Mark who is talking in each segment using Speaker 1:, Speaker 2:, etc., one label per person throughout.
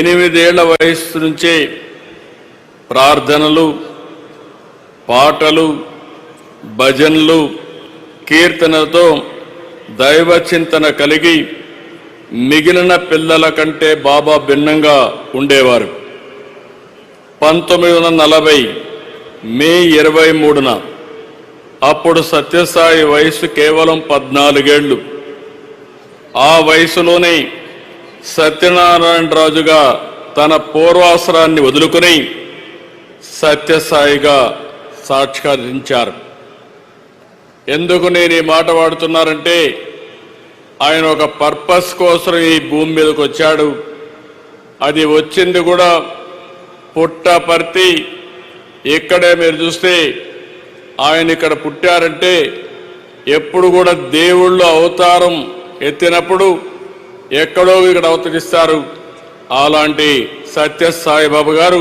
Speaker 1: 8 ఏళ్ల వయస్సు నుంచే ప్రార్థనలు, పాటలు, భజనలు, కీర్తనలతో దైవ చింతన కలిగి మిగిలిన పిల్లల కంటే బాబా భిన్నంగా ఉండేవారు. 1940 మే 23న అప్పుడు సత్యసాయి వయసు కేవలం 14 ఏళ్లు. ఆ వయసులోనే సత్యనారాయణరాజుగా తన పూర్వాసరాన్ని వదులుకుని సత్యసాయిగా సాక్షాత్కరించారు. ఎందుకు నేను ఈ మాట వాడుతున్నారంటే, ఆయన ఒక పర్పస్ కోసం ఈ భూమి మీదకి వచ్చాడు. అది వచ్చింది కూడా పుట్టపర్తి. ఇక్కడే మీరు చూస్తే ఆయన ఇక్కడ పుట్టారంటే ఎప్పుడు కూడా దేవుళ్ళు అవతారం ఎత్తినప్పుడు ఎక్కడో ఇక్కడ అవతరిస్తారు. అలాంటి సత్యసాయిబాబా గారు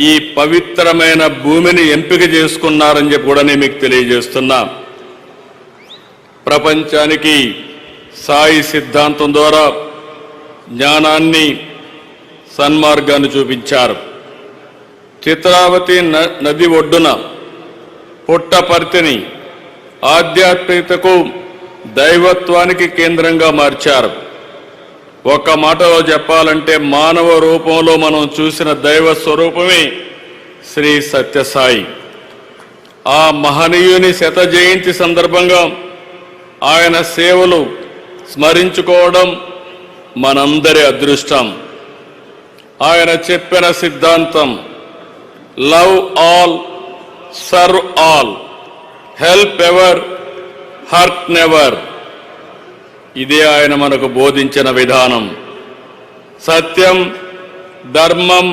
Speaker 1: ఈ పవిత్రమైన భూమిని ఎంపిక చేసుకున్నారని చెప్పి కూడా నేను మీకు తెలియజేస్తున్నా. ప్రపంచానికి సాయి సిద్ధాంతం ద్వారా జ్ఞానాన్ని, సన్మార్గాన్ని చూపించారు. చిత్రావతి నది ఒడ్డున పుట్టపర్తిని ఆధ్యాత్మికతకు, దైవత్వానికి కేంద్రంగా మార్చారు. ఒక మాటలో చెప్పాలంటే మానవ రూపంలో మనం చూసిన దైవ స్వరూపమే శ్రీ సత్యసాయి. ఆ మహనీయుని 100వ జయంతి సందర్భంగా ఆయన సేవలు స్మరించుకోవడం మనందరి అదృష్టం. ఆయన చెప్పిన సిద్ధాంతం love all, serve all, help ever, hurt never. ఇదే ఆయన మనకు బోధించిన విధానం. సత్యం, ధర్మం,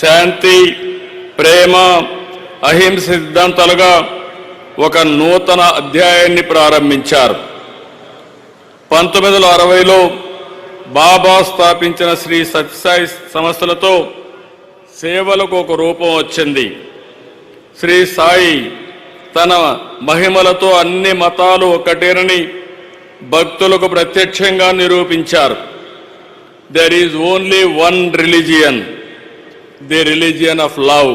Speaker 1: శాంతి, ప్రేమ, అహింస సిద్ధాంతాలుగా ఒక నూతన అధ్యాయాన్ని ప్రారంభించారు. 1960లో బాబా స్థాపించిన శ్రీ సత్యసాయి సంస్థలతో సేవలకు ఒక రూపం వచ్చింది. శ్రీ సాయి తన మహిమలతో అన్ని మతాలు ఒకటేనని భక్తులకు ప్రత్యక్షంగా నిరూపించారు. There is only one religion, the religion of love.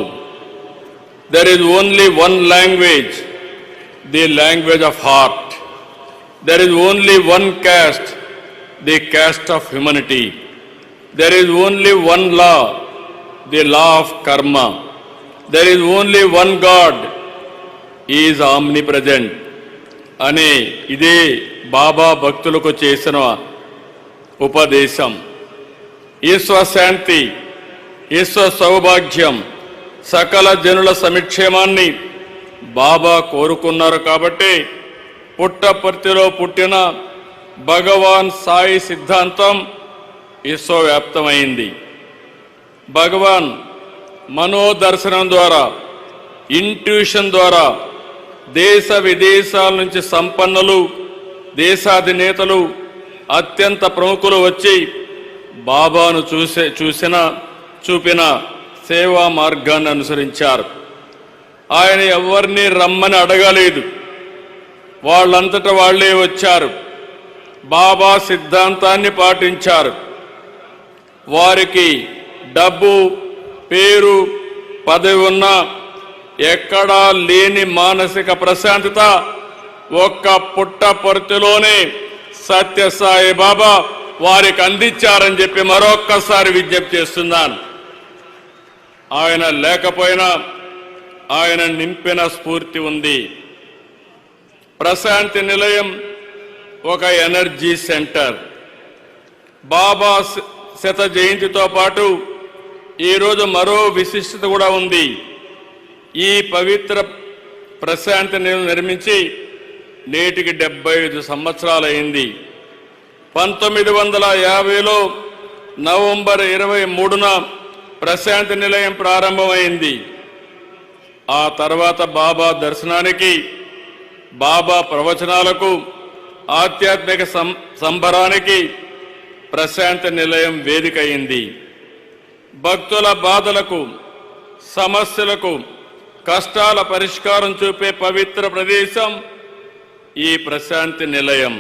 Speaker 1: There is only one language, the language of heart. There is only one caste, the caste of humanity. There is only one law, the law of karma. There is only one God, He is omnipresent. అనే ఇదే బాబా భక్తులకు చేసిన ఉపదేశం. ఈశ్వ శాంతి, ఈశ్వ సౌభాగ్యం, సకల జనుల సమిక్షేమాన్ని బాబా కోరుకున్నారు. కాబట్టి పుట్టపర్తిలో పుట్టిన భగవాన్ సాయి సిద్ధాంతం విశ్వవ్యాప్తమైంది. భగవాన్ మనోదర్శనం ద్వారా, ఇంట్యూషన్ ద్వారా దేశ విదేశాల నుంచి సంపన్నులు, దేశాధినేతలు, అత్యంత ప్రముఖులు వచ్చి బాబాను చూపిన సేవా మార్గాన్ని అనుసరించారు. ఆయన ఎవరిని రమ్మని అడగలేదు, వాళ్ళంతట వాళ్లే వచ్చారు. బాబా సిద్ధాంతాన్ని పాటించారు. వారికి డబ్బు, పేరు, పదవి ఉన్నా ఎక్కడా లేని మానసిక ప్రశాంతత ఒక్క పుట్టపర్తిలోనే సత్యసాయి బాబా వారికి అందించారని చెప్పి మరొక్కసారి విజ్ఞప్తి చేస్తున్నాను. ఆయన లేకపోయినా ఆయన నింపిన స్ఫూర్తి ఉంది. ప్రశాంతి నిలయం ఒక ఎనర్జీ సెంటర్. బాబా 100వ జయంతితో పాటు ఈరోజు మరో విశిష్టత కూడా ఉంది. ఈ పవిత్ర ప్రశాంతి నిలయం నిర్మించి నేటికి 75 సంవత్సరాలైంది. 1950లో నవంబర్ 23న ప్రశాంతి నిలయం ప్రారంభమైంది. ఆ తర్వాత బాబా దర్శనానికి, బాబా ప్రవచనాలకు, ఆధ్యాత్మిక సంబరానికి ప్రశాంతి నిలయం వేదిక అయింది. భక్తుల బాధలకు, సమస్యలకు, కష్టాల పరిష్కారం చూపే పవిత్ర ప్రదేశం ఈ ప్రశాంతి నిలయం.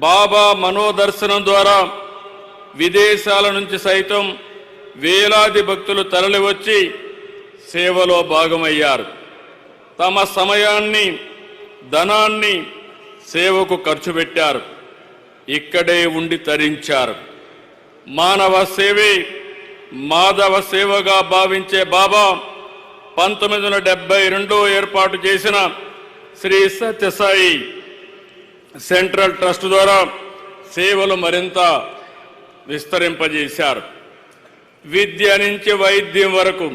Speaker 1: బాబా మనోదర్శనం ద్వారా విదేశాల నుంచి సైతం వేలాది భక్తులు తరలివచ్చి సేవలో భాగమయ్యారు. తమ సమయాన్ని, ధనాన్ని సేవకు ఖర్చు పెట్టారు. ఇక్కడే ఉండి తరించారు. మానవ సేవే మాధవ సేవగా భావించే బాబా 1972 ఏర్పాటు చేసిన శ్రీ సత్యసాయి సెంట్రల్ ట్రస్ట్ ద్వారా సేవలు మరింత విస్తరింపజేశారు. విద్య నుంచి వైద్యం వరకు,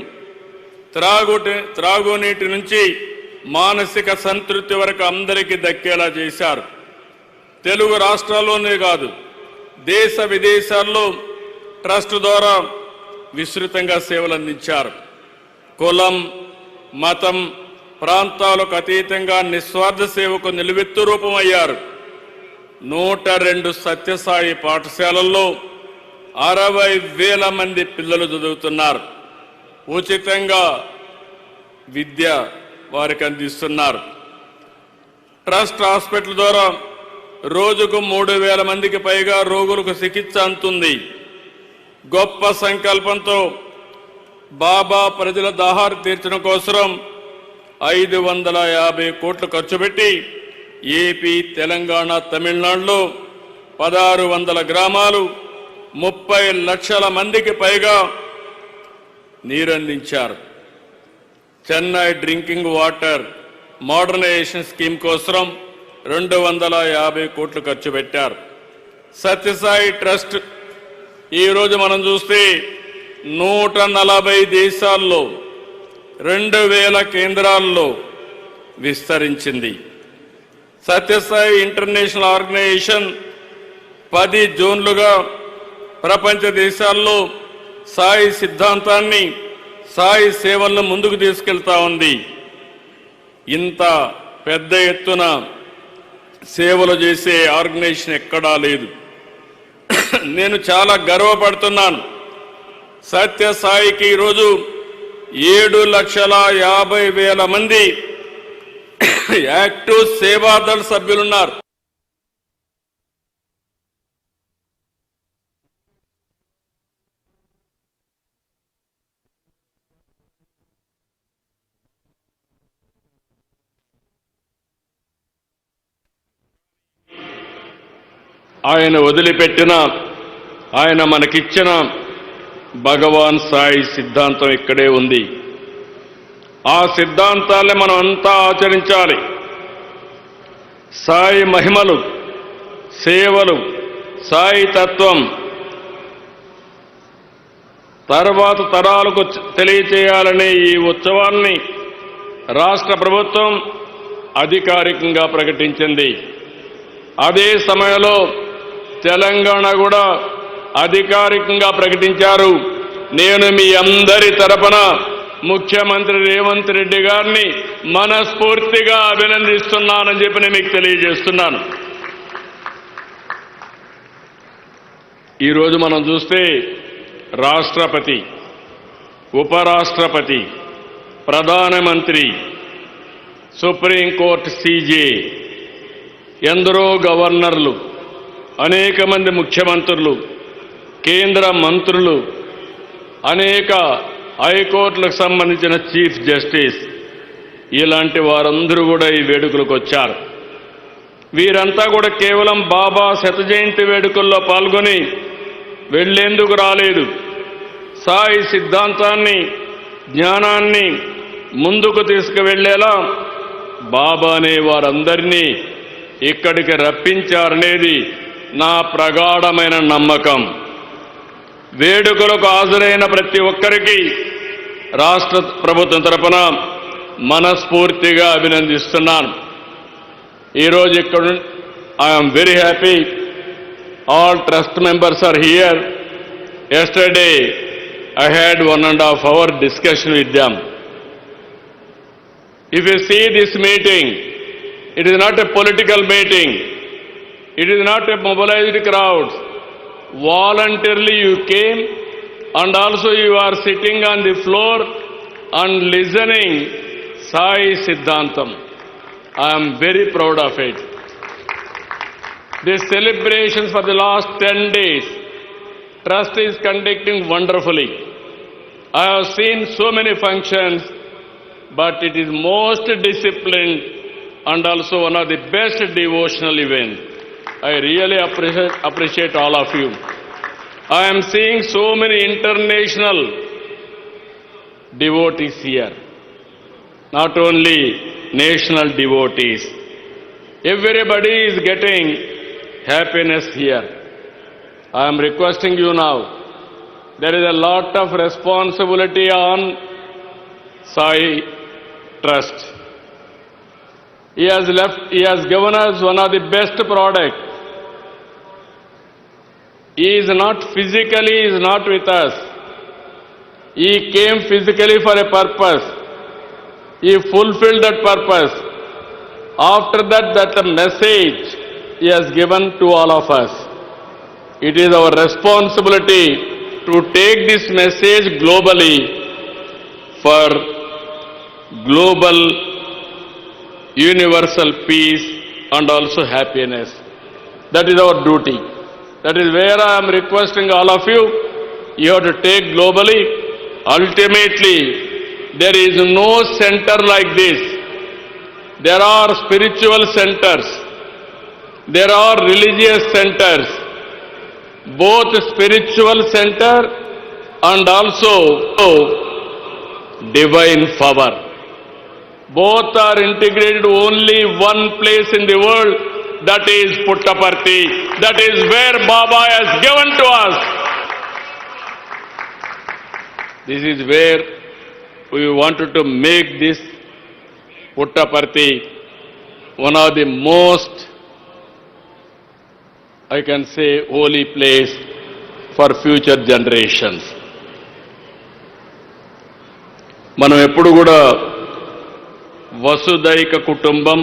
Speaker 1: త్రాగునీటి నుంచి మానసిక సంతృప్తి వరకు అందరికీ దక్కేలా చేశారు. తెలుగు రాష్ట్రాల్లోనే కాదు, దేశ విదేశాల్లో ట్రస్ట్ ద్వారా విస్తృతంగా సేవలు అందించారు. కులం, మతం, ప్రాంతాలకు అతీతంగా నిస్వార్థ సేవకు నిలువెత్తు రూపమయ్యారు. 102 సత్యసాయి పాఠశాలల్లో 60,000 మంది పిల్లలు చదువుతున్నారు. ఉచితంగా విద్య వారికి అందిస్తున్నారు. ట్రస్ట్ హాస్పిటల్ ద్వారా రోజుకు 3,000 మందికి పైగా రోగులకు చికిత్స అందుతుంది. గొప్ప సంకల్పంతో బాబా ప్రజల దాహారు తీర్చడం కోసం 550 కోట్లు ఖర్చు పెట్టి ఏపీ, తెలంగాణ, తమిళనాడులో 1600 గ్రామాలు 30 లక్షల మందికి పైగా నీరందించారు. Chennai drinking water modernisation scheme కోసం 250 కోట్లు ఖర్చు పెట్టారు. సత్యసాయి ట్రస్ట్ ఈరోజు మనం చూస్తే 140 దేశాల్లో 2000 కేంద్రాల్లో విస్తరించింది. సత్యసాయి ఇంటర్నేషనల్ ఆర్గనైజేషన్ 10 జోన్లుగా ప్రపంచ దేశాల్లో సాయి సిద్ధాంతాన్ని, సాయి సేవలను ముందుకు తీసుకెళ్తా ఉంది. ఇంత పెద్ద ఎత్తున సేవలు చేసే ఆర్గనైజేషన్ ఎక్కడా లేదు. నేను చాలా గర్వపడుతున్నాను. సత్యసాయికి ఈరోజు 7,50,000 మంది యాక్టివ్ సేవాదళ సభ్యులున్నారు. ఆయన వదిలిపెట్టిన, ఆయన మనకిచ్చిన భగవాన్ సాయి సిద్ధాంతం ఇక్కడే ఉంది. ఆ సిద్ధాంతాలే మనం అంతా ఆచరించాలి. సాయి మహిమలు, సేవలు, సాయి తత్వం తర్వాత తరాలకు తెలియచేయాలనే ఈ ఉత్సవాల్ని రాష్ట్ర ప్రభుత్వం అధికారికంగా ప్రకటించింది. అదే సమయంలో తెలంగాణ కూడా అధికారికంగా ప్రకటించారు. నేను మీ అందరి తరపున ముఖ్యమంత్రి రేవంత్ రెడ్డి గారిని మనస్ఫూర్తిగా అభినందిస్తున్నానని చెప్పి నేను మీకు తెలియజేస్తున్నాను. ఈరోజు మనం చూస్తే రాష్ట్రపతి, ఉపరాష్ట్రపతి, ప్రధానమంత్రి, సుప్రీంకోర్టు సీజే, ఎందరో గవర్నర్లు, అనేక మంది ముఖ్యమంత్రులు, కేంద్ర మంత్రులు, అనేక హైకోర్టులకు సంబంధించిన చీఫ్ జస్టిస్, ఇలాంటి వారందరూ కూడా ఈ వేడుకలకు వచ్చారు. వీరంతా కూడా కేవలం బాబా శత జయంతి వేడుకల్లో పాల్గొని వెళ్లేందుకు రాలేదు. సాయి సిద్ధాంతాన్ని, జ్ఞానాన్ని ముందుకు తీసుకువెళ్లేలా బాబానే వారందరినీ ఇక్కడికి రప్పించారనేది నా ప్రగాఢమైన నమ్మకం. వేడుకలకు హాజరైన ప్రతి ఒక్కరికి రాష్ట్ర ప్రభుత్వం తరపున మనస్ఫూర్తిగా అభినందిస్తున్నాను. ఈరోజు ఇక్కడ I'm very happy. All trust members are here. Yesterday I had 1.5 hour discussion with them. If you see this meeting, it is not a political meeting. It is not a mobilized crowd. Voluntarily you came, and also you are sitting on the floor and listening Sai Siddhantam. I am very proud of it. The celebrations for the last 10 days Trust is conducting wonderfully. I have seen so many functions, but it is most disciplined and also one of the best devotional events. I really appreciate all of you. I am seeing so many international devotees here, not only national devotees. Everybody is getting happiness here. I am requesting you now. There is a lot of responsibility on Sai Trust. He has given us one of the best products. He is not with us. He came physically for a purpose. He fulfilled that purpose. After that, that message he has given to all of us. It is our responsibility to take this message globally for global universal peace and also happiness. That is our duty. That is where I am requesting all of you. You have to take globally. Ultimately, there is no center like this. There are spiritual centers. There are religious centers. Both spiritual center and also divine power. Both are integrated only one place in the world, that is Puttaparthi. That is where Baba has given to us. This is where we wanted to make this Puttaparthi one of the most, I can say, holy place for future generations. మనం ఎప్పుడు కూడా వసుదైక కుటుంబం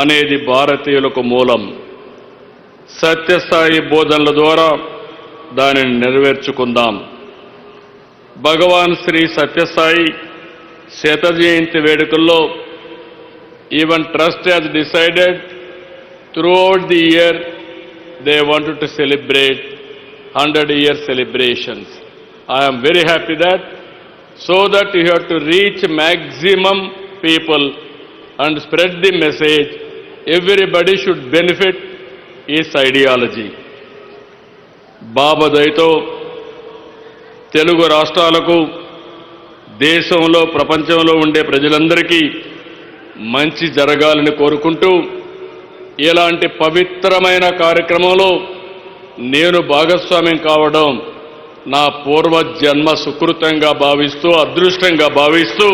Speaker 1: అనేది భారతీయులకు మూలం. సత్యసాయి బోధనల ద్వారా దానిని నెరవేర్చుకుందాం. భగవాన్ శ్రీ సత్యసాయి శత జయంతి వేడుకల్లో even trust has decided throughout the year they wanted to celebrate 100-year celebrations. I am very happy that, so that you have to reach maximum people and spread the message. Everybody should benefit his ideology. బాబా దయతో తెలుగు రాష్ట్రాలకు, దేశంలో, ప్రపంచంలో ఉండే ప్రజలందరికీ మంచి జరగాలని కోరుకుంటూ, ఇలాంటి పవిత్రమైన కార్యక్రమంలో నేను భాగస్వామ్యం కావడం నా పూర్వజన్మ సుకృతంగా భావిస్తూ, అదృష్టంగా భావిస్తూ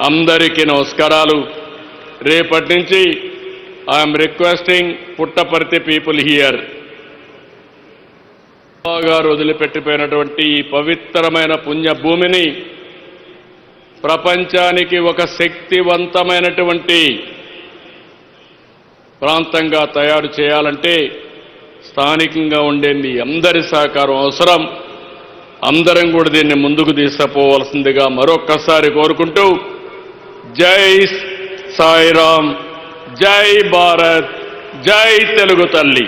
Speaker 1: అందరికీ నమస్కారాలు. రేపటి నుంచి I'm requesting Puttaparthi people here, గారు వదిలిపెట్టిపోయినటువంటి ఈ పవిత్రమైన పుణ్యభూమిని ప్రపంచానికి ఒక శక్తివంతమైనటువంటి ప్రాంతంగా తయారు చేయాలంటే స్థానికంగా ఉండే మీ అందరి సహకారం అవసరం. అందరం కూడా దీన్ని ముందుకు తీసుకుపోవాల్సిందిగా మరొక్కసారి కోరుకుంటూ, జై సాయిరామ్, జై భారత్, జై తెలుగు తల్లి.